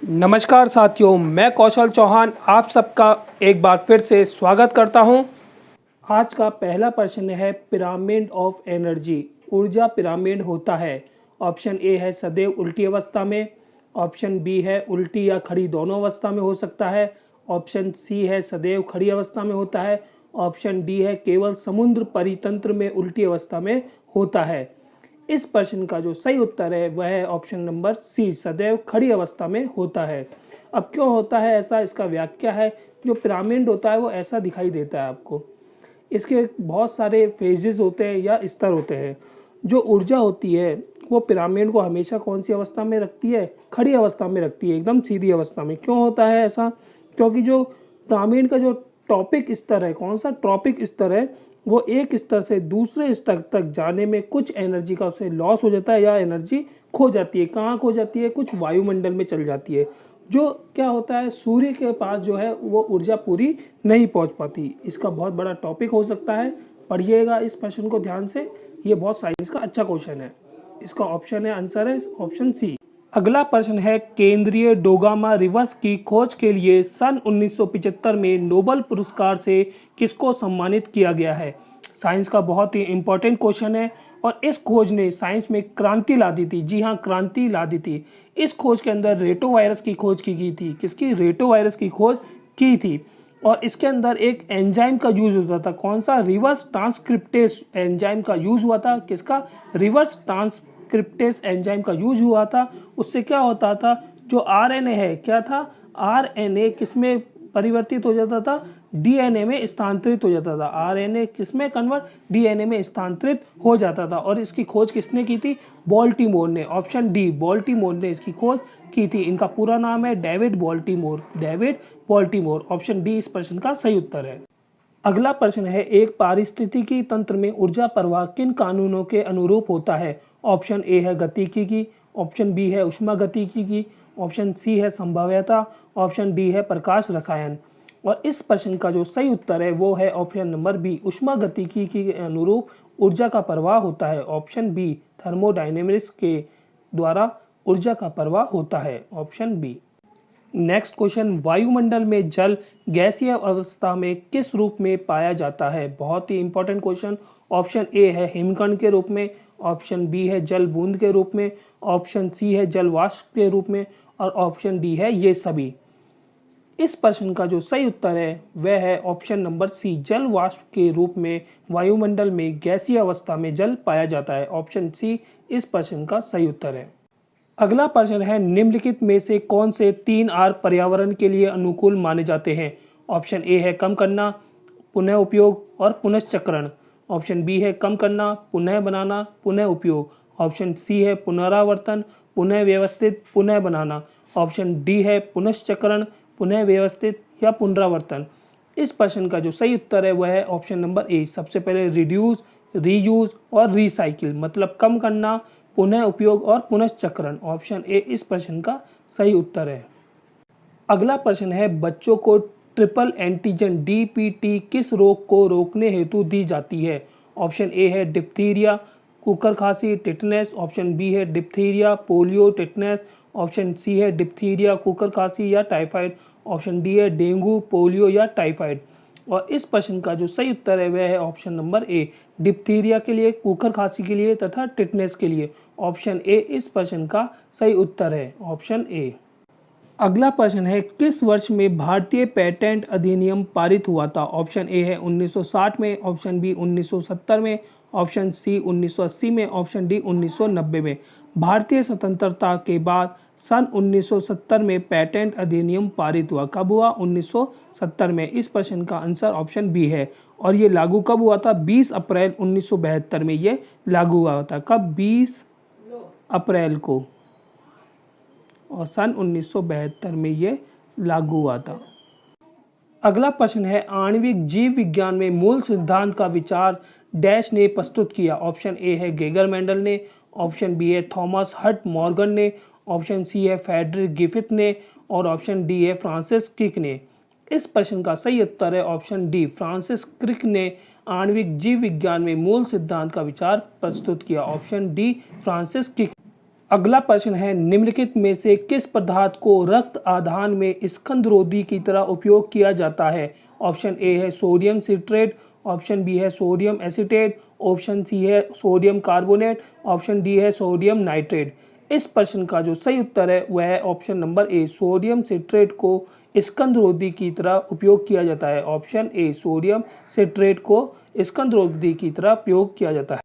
नमस्कार साथियों, मैं कौशल चौहान आप सबका एक बार फिर से स्वागत करता हूं। आज का पहला प्रश्न है पिरामिड ऑफ एनर्जी। ऊर्जा पिरामिड होता है। ऑप्शन ए है सदैव उल्टी अवस्था में, ऑप्शन बी है उल्टी या खड़ी दोनों अवस्था में हो सकता है, ऑप्शन सी है सदैव खड़ी अवस्था में होता है, ऑप्शन डी है केवल समुद्र परितंत्र में उल्टी अवस्था में होता है। इस प्रश्न का जो सही उत्तर है वह है ऑप्शन नंबर सी, सदैव खड़ी अवस्था में होता है। अब क्यों होता है ऐसा, इसका व्याख्या है। जो पिरामिड होता है वो ऐसा दिखाई देता है आपको। इसके बहुत सारे फेजेस होते हैं या स्तर होते हैं। जो ऊर्जा होती है वो पिरामिड को हमेशा कौन सी अवस्था में रखती है? खड़ी अवस्था में रखती है, एकदम सीधी अवस्था में। क्यों होता है ऐसा? क्योंकि जो पिरामिड का जो टॉपिक स्तर है, कौन सा टॉपिक स्तर है, वो एक स्तर से दूसरे स्तर तक जाने में कुछ एनर्जी का उसे लॉस हो जाता है या एनर्जी खो जाती है। कहाँ खो जाती है? कुछ वायुमंडल में चल जाती है। जो क्या होता है, सूर्य के पास जो है वो ऊर्जा पूरी नहीं पहुंच पाती। इसका बहुत बड़ा टॉपिक हो सकता है। पढ़िएगा इस प्रश्न को ध्यान से, ये बहुत साइंस का अच्छा क्वेश्चन है। इसका ऑप्शन है, आंसर है ऑप्शन सी। अगला प्रश्न है केंद्रीय डोगामा रिवर्स की खोज के लिए सन 1975 में नोबेल पुरस्कार से किसको सम्मानित किया गया है? साइंस का बहुत ही इंपॉर्टेंट क्वेश्चन है और इस खोज ने साइंस में क्रांति ला दी थी। जी हाँ, क्रांति ला दी थी। इस खोज के अंदर रेटो वायरस की खोज की गई थी। किसकी? रेटो वायरस की खोज की थी। और इसके अंदर एक एंजाइम का यूज होता था। कौन सा? रिवर्स ट्रांसक्रिप्टेस एंजाइम का यूज हुआ था। किसका? रिवर्स ट्रांसक्रिप्टेस एंजाइम का यूज हुआ था। उससे क्या होता था, जो आरएनए है, क्या था? आरएनए किसमें परिवर्तित हो जाता था? डीएनए में स्थानांतरित हो जाता था। आरएनए किसमें कन्वर्ट? डीएनए में स्थानांतरित हो जाता था। और इसकी खोज किसने की थी? बाल्टीमोर ने। ऑप्शन डी, बाल्टीमोर ने इसकी खोज की थी। इनका पूरा नाम है David Baltimore. David Baltimore. Option D इस प्रश्न का सही उत्तर है। अगला प्रश्न है एक पारिस्थितिकी तंत्र में ऊर्जा प्रवाह किन कानूनों के अनुरूप होता है? ऑप्शन ए है गतिकी की, ऑप्शन बी है ऊष्मागतिकी की, ऑप्शन सी है संभाव्यता, ऑप्शन डी है प्रकाश रसायन। और इस प्रश्न का जो सही उत्तर है वो है ऑप्शन नंबर बी, ऊष्मागतिकी के अनुरूप ऊर्जा का प्रवाह होता है। ऑप्शन बी, थर्मोडायनेमिक्स के द्वारा ऊर्जा का प्रवाह होता है। Option B. नेक्स्ट क्वेश्चन, वायुमंडल में जल गैसीय अवस्था में किस रूप में पाया जाता है? बहुत ही इंपॉर्टेंट क्वेश्चन। ऑप्शन ए है हिमकण के रूप में, ऑप्शन बी है जल बूंद के रूप में, ऑप्शन सी है जल वाष्प के रूप में, और ऑप्शन डी है ये सभी। इस प्रश्न का जो सही उत्तर है वह है ऑप्शन नंबर सी, जल वाष्प के रूप में वायुमंडल में गैसीय अवस्था में जल पाया जाता है। ऑप्शन सी इस प्रश्न का सही उत्तर है। अगला प्रश्न है निम्नलिखित में से कौन से 3 आर पर्यावरण के लिए अनुकूल माने जाते हैं? ऑप्शन ए है कम करना, पुनः उपयोग और पुनश्चक्रण, ऑप्शन बी है कम करना, पुनः बनाना, पुनः उपयोग, ऑप्शन सी है पुनरावर्तन, पुनः व्यवस्थित, पुनः बनाना, ऑप्शन डी है पुनश्चक्रण, पुनः व्यवस्थित या पुनरावर्तन। इस प्रश्न का जो सही उत्तर है वह है ऑप्शन नंबर ए। सबसे पहले रिड्यूस, रीयूज और रिसाइकिल, मतलब कम करना, पुनः उपयोग और पुनश्चक्रण। ऑप्शन ए इस प्रश्न का सही उत्तर है। अगला प्रश्न है बच्चों को ट्रिपल एंटीजन डीपीटी किस रोग को रोकने हेतु दी जाती है? ऑप्शन ए है डिप्थीरिया, कुकर खांसी, टिटनेस, ऑप्शन बी है diphtheria, polio, tetanus, option C है डिप्थीरिया, कुकर खांसी या टाइफाइड, ऑप्शन डी है डेंगू, पोलियो या टाइफाइड। और इस प्रश्न का जो सही उत्तर है वह है ऑप्शन नंबर ए, डिप्थीरिया के लिए, कुकर खांसी के लिए तथा टिटनेस के लिए। ऑप्शन ए इस प्रश्न का सही उत्तर है। ऑप्शन ए। अगला प्रश्न है किस वर्ष में भारतीय पेटेंट अधिनियम पारित हुआ था? ऑप्शन ए है 1960 में, ऑप्शन बी 1970 में, ऑप्शन सी 1980 में, ऑप्शन डी 1990 में। भारतीय स्वतंत्रता के बाद सन 1970 में पेटेंट अधिनियम पारित हुआ। कब हुआ? 1970 में। इस प्रश्न का आंसर ऑप्शन बी है। और ये लागू कब हुआ था? 20 अप्रैल 1972 में ये लागू हुआ था। कब? 20 अप्रैल को, और सन 1972 में ये लागू हुआ था। अगला प्रश्न है आणविक जीव विज्ञान में मूल सिद्धांत का विचार डैश ने प्रस्तुत किया? ऑप्शन ए है गेगर मेंडल ने, ऑप्शन बी है थॉमस हट मॉर्गन ने, ऑप्शन सी है फ्रेडरिक ग्रिफिथ ने, और ऑप्शन डी है फ्रांसिस क्रिक ने। इस प्रश्न का सही उत्तर है ऑप्शन डी, फ्रांसिस क्रिक ने आणविक जीव विज्ञान में मूल सिद्धांत का विचार प्रस्तुत किया। Option D Francis Crick. अगला प्रश्न है, निम्नलिखित में से किस पदार्थ को रक्त आधान में स्कंदरोधी की तरह उपयोग किया जाता है? ऑप्शन ए है सोडियम सिट्रेट, ऑप्शन बी है सोडियम एसीटेट, ऑप्शन सी है सोडियम कार्बोनेट, ऑप्शन डी है सोडियम नाइट्रेट। इस प्रश्न का जो सही उत्तर है वह है option number A, sodium citrate को स्कंदरोधी की तरह उपयोग किया जाता है। ऑप्शन ए, सोडियम सिट्रेट को स्कंदरोधी की तरह उपयोग किया जाता है।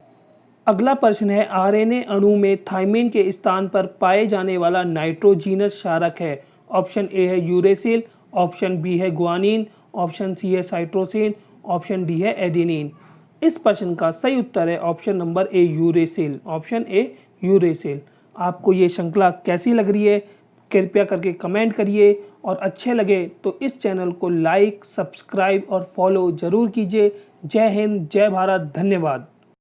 अगला प्रश्न है, आरएनए अणु में थाइमिन के स्थान पर पाए जाने वाला नाइट्रोजीनस क्षारक है? ऑप्शन ए है यूरेसिल, ऑप्शन बी है ग्वानिन, ऑप्शन सी है साइटोसिन, ऑप्शन डी है एडेनिन। इस प्रश्न का सही उत्तर है option number A, uracil. Option A, uracil. आपको ये श्रृंखला कैसी लग रही है कृपया करके कमेंट करिए, और अच्छे लगे तो इस चैनल को लाइक, सब्सक्राइब और फॉलो जरूर कीजिए। जय हिंद, जय भारत, धन्यवाद।